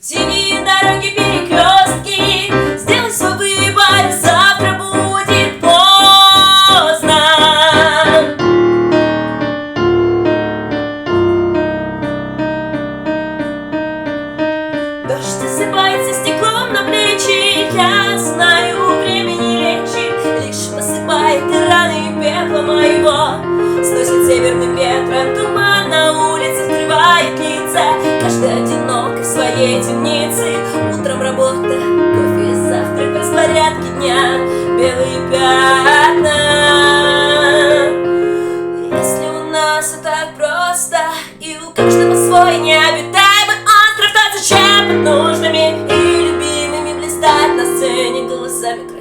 Синие дороги, перекрестки, сделай свой выбор, завтра будет поздно. Дождь осыпается стеклом на плечи, я знаю, время не лечит, лишь посыпает раны пепла моего. Сносит северным ветром туман, на улице скрывает лица, каждый одинок в своей темнице. Утром работа, кофе, завтрак, распорядки дня, белые пятна. Если у нас все так просто, и у каждого свой необитаемый остров, то зачем под нужными и любимыми блистать на сцене голосами